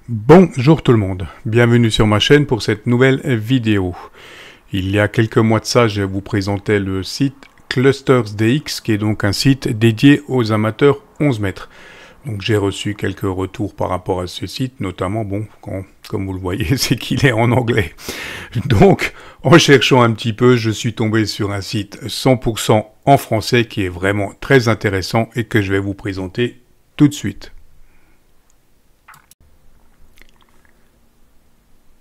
Bonjour tout le monde, bienvenue sur ma chaîne pour cette nouvelle vidéo. Il y a quelques mois de ça, je vous présentais le site ClustersDX, qui est donc un site dédié aux amateurs 11 mètres. Donc j'ai reçu quelques retours par rapport à ce site, notamment, comme vous le voyez, c'est qu'il est en anglais. Donc, en cherchant un petit peu, je suis tombé sur un site 100% en français qui est vraiment très intéressant et que je vais vous présenter tout de suite.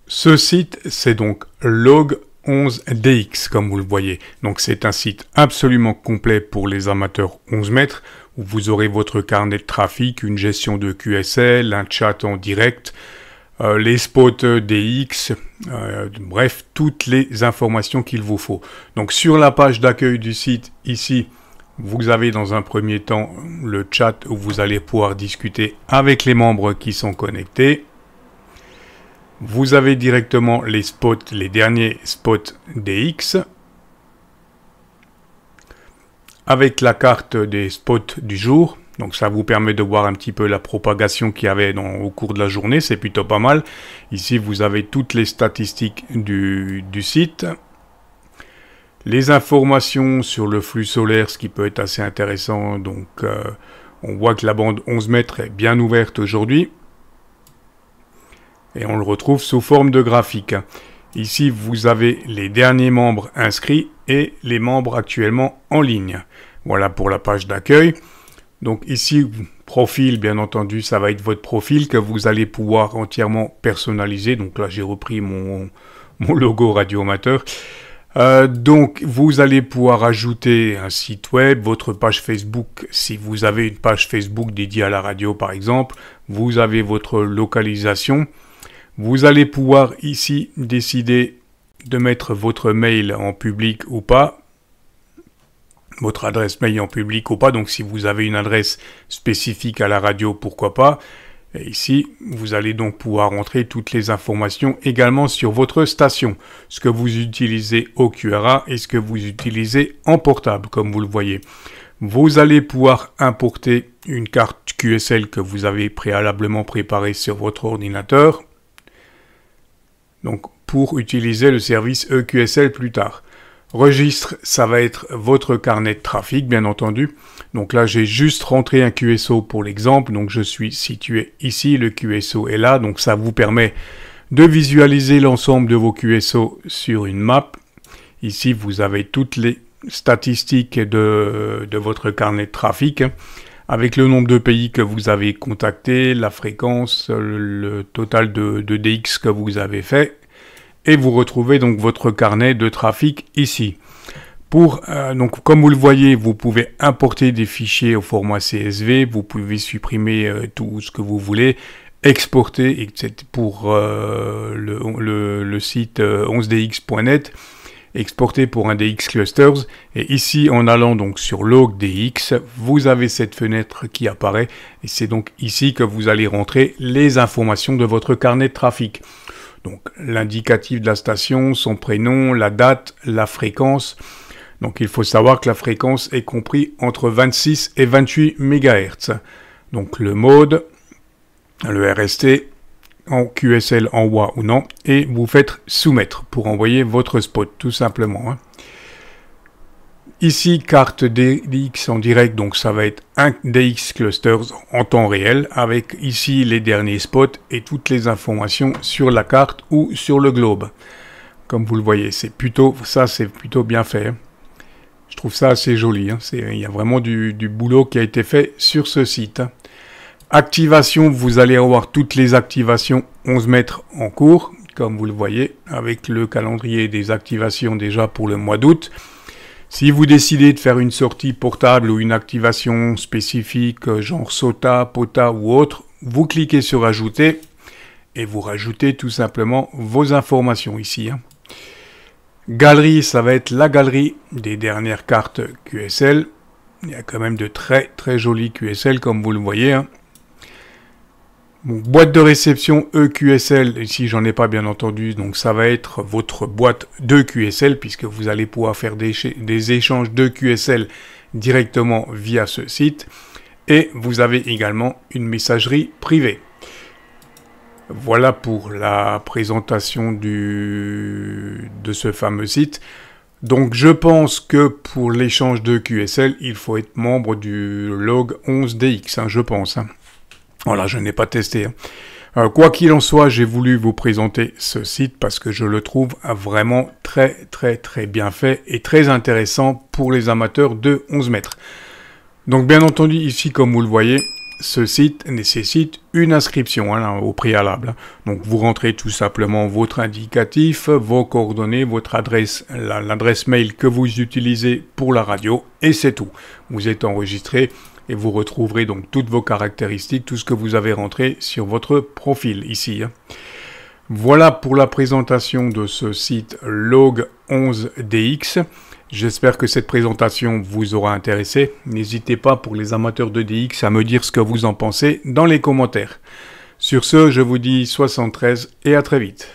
Ce site, c'est donc Log11DX, comme vous le voyez. Donc c'est un site absolument complet pour les amateurs 11 mètres, où vous aurez votre carnet de trafic, une gestion de QSL, un chat en direct, les spots DX, bref, toutes les informations qu'il vous faut. Donc sur la page d'accueil du site, ici, vous avez dans un premier temps le chat où vous allez pouvoir discuter avec les membres qui sont connectés. Vous avez directement les spots, les derniers spots DX, avec la carte des spots du jour. Donc ça vous permet de voir un petit peu la propagation qu'il y avait au cours de la journée, c'est plutôt pas mal. Ici vous avez toutes les statistiques du site. Les informations sur le flux solaire, ce qui peut être assez intéressant. Donc on voit que la bande 11 mètres est bien ouverte aujourd'hui. Et on le retrouve sous forme de graphique. Ici, vous avez les derniers membres inscrits et les membres actuellement en ligne. Voilà pour la page d'accueil. Donc ici, profil, bien entendu, ça va être votre profil que vous allez pouvoir entièrement personnaliser. Donc là, j'ai repris mon logo radioamateur. Donc, vous allez pouvoir ajouter un site web, votre page Facebook, si vous avez une page Facebook dédiée à la radio, par exemple. Vous avez votre localisation. Vous allez pouvoir ici décider de mettre votre mail en public ou pas, votre adresse mail en public ou pas, donc si vous avez une adresse spécifique à la radio, pourquoi pas. Et ici, vous allez donc pouvoir entrer toutes les informations également sur votre station, ce que vous utilisez au QRA et ce que vous utilisez en portable, comme vous le voyez. Vous allez pouvoir importer une carte QSL que vous avez préalablement préparée sur votre ordinateur. Donc, pour utiliser le service EQSL plus tard. Registre, ça va être votre carnet de trafic, bien entendu. Donc là, j'ai juste rentré un QSO pour l'exemple. Donc, je suis situé ici. Le QSO est là. Donc, ça vous permet de visualiser l'ensemble de vos QSO sur une map. Ici, vous avez toutes les statistiques de votre carnet de trafic, avec le nombre de pays que vous avez contactés, la fréquence, le total de DX que vous avez fait, et vous retrouvez donc votre carnet de trafic ici. Donc comme vous le voyez, vous pouvez importer des fichiers au format CSV, vous pouvez supprimer tout ce que vous voulez, exporter, etc. pour le site 11dx.net. Exporter pour un DX Clusters, et ici en allant donc sur LogDX, vous avez cette fenêtre qui apparaît, et c'est donc ici que vous allez rentrer les informations de votre carnet de trafic. Donc l'indicatif de la station, son prénom, la date, la fréquence. Donc il faut savoir que la fréquence est comprise entre 26 et 28 MHz. Donc le mode, le RST, en QSL en WA ou non, et vous faites soumettre pour envoyer votre spot, tout simplement. Ici, carte DX en direct, donc ça va être un DX Clusters en temps réel, avec ici les derniers spots et toutes les informations sur la carte ou sur le globe. Comme vous le voyez, c'est plutôt bien fait. Je trouve ça assez joli. Il y a vraiment du boulot qui a été fait sur ce site. Activation, vous allez avoir toutes les activations 11 mètres en cours, comme vous le voyez, avec le calendrier des activations déjà pour le mois d'août. Si vous décidez de faire une sortie portable ou une activation spécifique, genre SOTA, POTA ou autre, vous cliquez sur Ajouter et vous rajoutez tout simplement vos informations ici. Galerie, ça va être la galerie des dernières cartes QSL. Il y a quand même de très très jolis QSL, comme vous le voyez. Donc, boîte de réception EQSL, ici j'en ai pas bien entendu, donc ça va être votre boîte de QSL, puisque vous allez pouvoir faire des échanges de QSL directement via ce site. Et vous avez également une messagerie privée. Voilà pour la présentation de ce fameux site. Donc je pense que pour l'échange de QSL, il faut être membre du log 11DX, je pense. Voilà, je n'ai pas testé. Quoi qu'il en soit, j'ai voulu vous présenter ce site parce que je le trouve vraiment très bien fait et très intéressant pour les amateurs de 11 mètres. Donc bien entendu, ici, comme vous le voyez, ce site nécessite une inscription au préalable. Donc vous rentrez tout simplement votre indicatif, vos coordonnées, votre adresse, l'adresse mail que vous utilisez pour la radio, et c'est tout. Vous êtes enregistré et vous retrouverez donc toutes vos caractéristiques, tout ce que vous avez rentré sur votre profil ici. Voilà pour la présentation de ce site Log11DX. J'espère que cette présentation vous aura intéressé. N'hésitez pas pour les amateurs de DX à me dire ce que vous en pensez dans les commentaires. Sur ce, je vous dis 73 et à très vite.